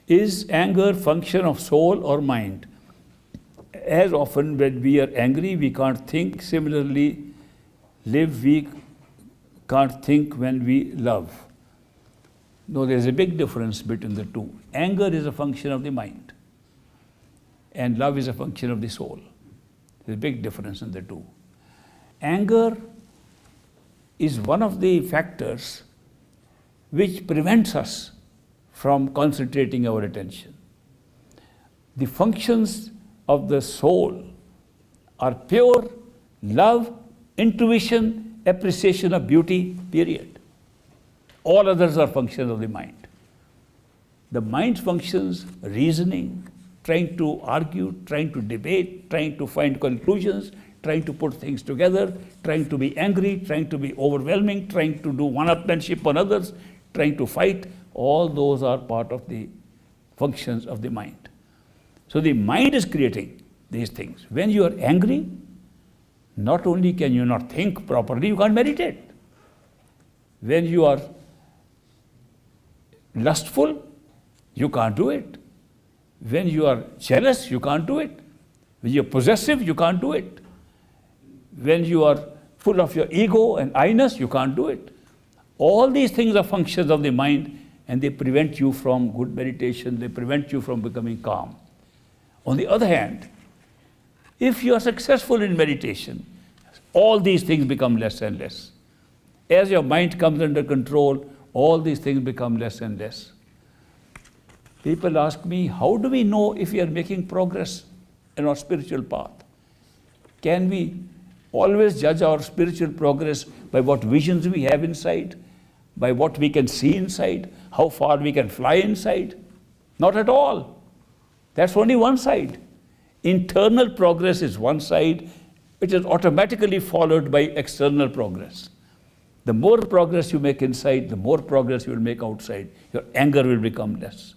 Is anger function of soul or mind? As often when we are angry, we can't think. Similarly, we can't think when we love. No, there's a big difference between the two. Anger is a function of the mind, and love is a function of the soul. There's a big difference in the two. Anger is one of the factors which prevents us from concentrating our attention. The functions of the soul are pure love, intuition, appreciation of beauty, period. All others are functions of the mind. The mind functions reasoning, trying to argue, trying to debate, trying to find conclusions, trying to put things together, trying to be angry, trying to be overwhelming, trying to do one-upmanship on others, trying to fight. All those are part of the functions of the mind. So the mind is creating these things. When you are angry, not only can you not think properly, you can't meditate. When you are lustful, you can't do it. When you are jealous, you can't do it. When you're possessive, you can't do it. When you are full of your ego and I-ness, you can't do it. All these things are functions of the mind, and they prevent you from good meditation, they prevent you from becoming calm. On the other hand, if you are successful in meditation, all these things become less and less. As your mind comes under control, all these things become less and less. People ask me, how do we know if we are making progress in our spiritual path? Can we always judge our spiritual progress by what visions we have inside, by what we can see inside, how far we can fly inside? Not at all. That's only one side. Internal progress is one side, which is automatically followed by external progress. The more progress you make inside, the more progress you will make outside. Your anger will become less.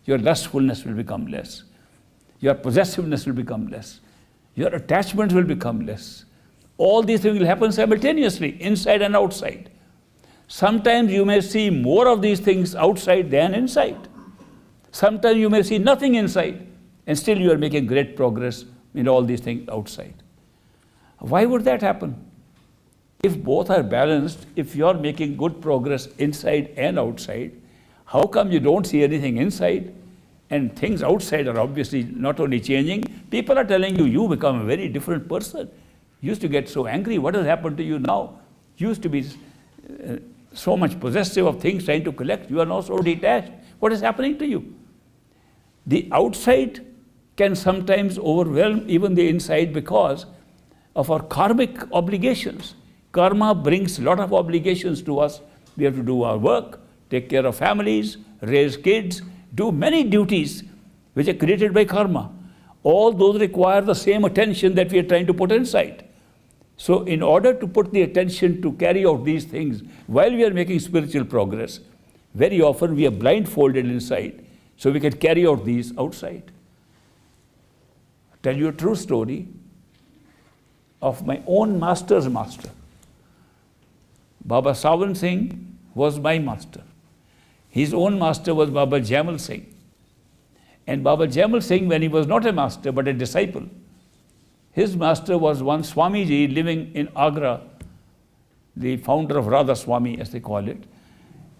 Your lustfulness will become less. Your possessiveness will become less. Your attachment will become less. All these things will happen simultaneously, inside and outside. Sometimes you may see more of these things outside than inside. Sometimes you may see nothing inside, and still you are making great progress in all these things outside. Why would that happen? If both are balanced, if you are making good progress inside and outside, how come you don't see anything inside? And things outside are obviously not only changing, people are telling you, you become a very different person. You used to get so angry, what has happened to you now? You used to be so much possessive of things, trying to collect, you are now so detached. What is happening to you? The outside can sometimes overwhelm even the inside because of our karmic obligations. Karma brings a lot of obligations to us. We have to do our work, take care of families, raise kids, do many duties which are created by karma. All those require the same attention that we are trying to put inside. So in order to put the attention to carry out these things while we are making spiritual progress, very often we are blindfolded inside, so we can carry out these outside. I'll tell you a true story of my own master's master. Baba Sawan Singh was my master. His own master was Baba Jaimal Singh. And Baba Jaimal Singh, when he was not a master but a disciple, his master was one Swamiji living in Agra, the founder of Radha Swami, as they call it.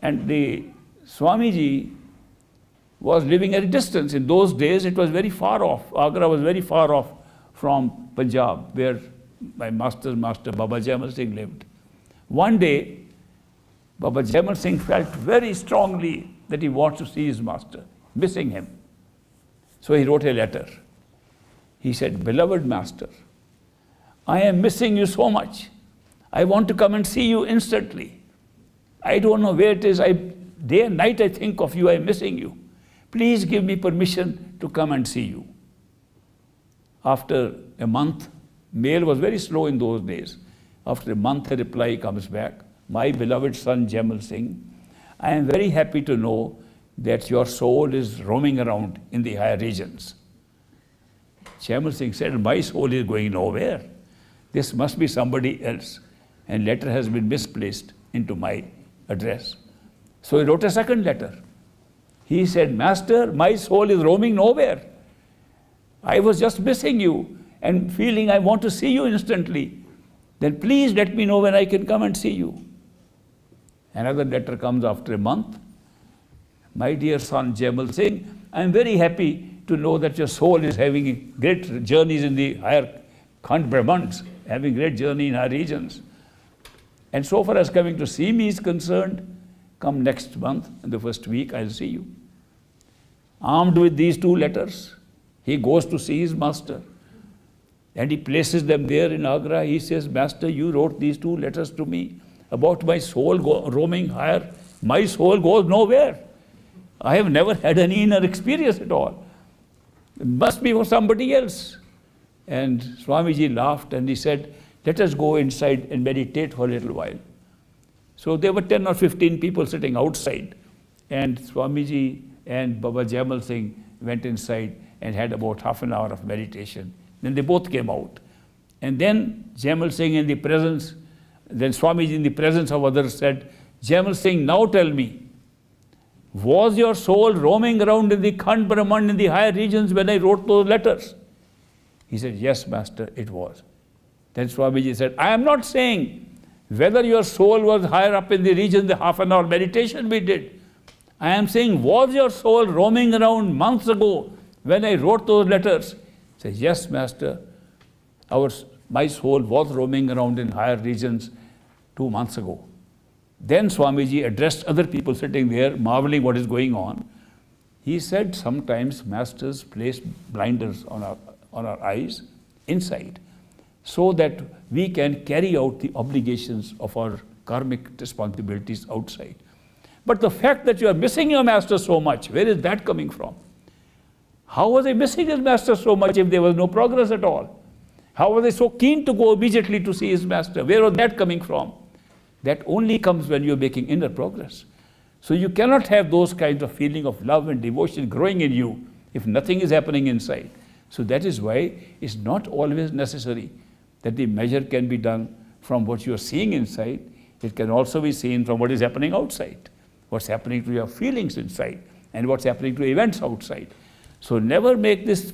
And the Swamiji was living at a distance. In those days, it was very far off. Agra was very far off from Punjab, where my master's master, Baba Jaimal Singh, lived. One day, Baba Jaimal Singh felt very strongly that he wants to see his master, missing him. So he wrote a letter. He said, "Beloved master, I am missing you so much. I want to come and see you instantly. I don't know where it is. Day and night I think of you, I am missing you. Please give me permission to come and see you." After a month, mail was very slow in those days. After a month, a reply comes back. "My beloved son Jaimal Singh, I am very happy to know that your soul is roaming around in the higher regions." Jaimal Singh said, "My soul is going nowhere. This must be somebody else. And letter has been misplaced into my address." So he wrote a second letter. He said, Master, my soul is roaming nowhere. I was just missing you and feeling I want to see you instantly. Then please let me know when I can come and see you. Another letter comes after a month. My dear son Jaimal Singh, I am very happy to know that your soul is having great journeys in the higher Khand Brahmans, having great journey in higher regions. And so far as coming to see me is concerned, come next month, in the first week, I'll see you. Armed with these two letters, he goes to see his master. And he places them there in Agra. He says, Master, you wrote these two letters to me about my soul roaming higher. My soul goes nowhere. I have never had any inner experience at all. It must be for somebody else. And Swamiji laughed and he said, let us go inside and meditate for a little while. So there were 10 or 15 people sitting outside. And Swamiji and Baba Jaimal Singh went inside and had about half an hour of meditation. Then they both came out. And then Jaimal Singh in the presence, then Swamiji in the presence of others said, Jaimal Singh, now tell me, was your soul roaming around in the Khand Brahman in the higher regions when I wrote those letters? He said, yes, Master, it was. Then Swamiji said, I am not saying whether your soul was higher up in the region, the half an hour meditation we did. I am saying, was your soul roaming around months ago when I wrote those letters? He said, yes, Master, my soul was roaming around in higher regions 2 months ago. Then Swamiji addressed other people sitting there, marveling what is going on. He said, sometimes masters place blinders on our eyes inside, so that we can carry out the obligations of our karmic responsibilities outside. But the fact that you are missing your master so much, where is that coming from? How was I missing his master so much if there was no progress at all? How was I so keen to go immediately to see his master? Where was that coming from? That only comes when you're making inner progress. So you cannot have those kinds of feeling of love and devotion growing in you if nothing is happening inside. So that is why it's not always necessary that the measure can be done from what you are seeing inside. It can also be seen from what is happening outside, what's happening to your feelings inside, and what's happening to events outside. So never make this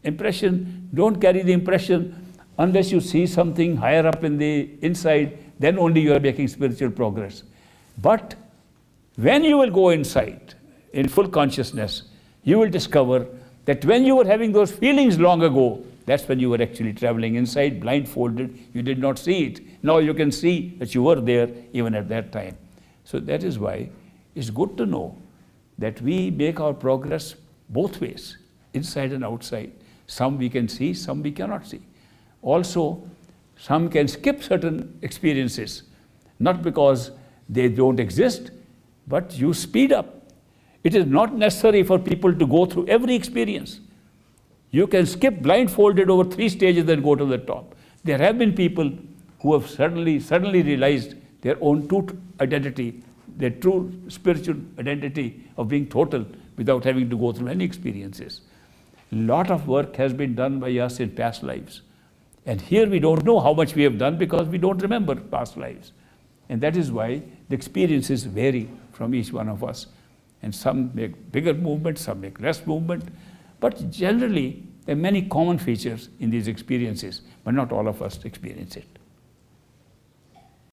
impression, don't carry the impression unless you see something higher up in the inside, then only you are making spiritual progress. But when you will go inside in full consciousness, you will discover that when you were having those feelings long ago, that's when you were actually traveling inside, blindfolded. You did not see it. Now you can see that you were there even at that time. So that is why it's good to know that we make our progress both ways, inside and outside. Some we can see, some we cannot see. Also, some can skip certain experiences, not because they don't exist, but you speed up. It is not necessary for people to go through every experience. You can skip blindfolded over 3 stages and go to the top. There have been people who have suddenly realized their own true identity, their true spiritual identity of being total without having to go through any experiences. A lot of work has been done by us in past lives. And here we don't know how much we have done because we don't remember past lives. And that is why the experiences vary from each one of us. And some make bigger movement, some make less movement. But generally, there are many common features in these experiences, but not all of us experience it.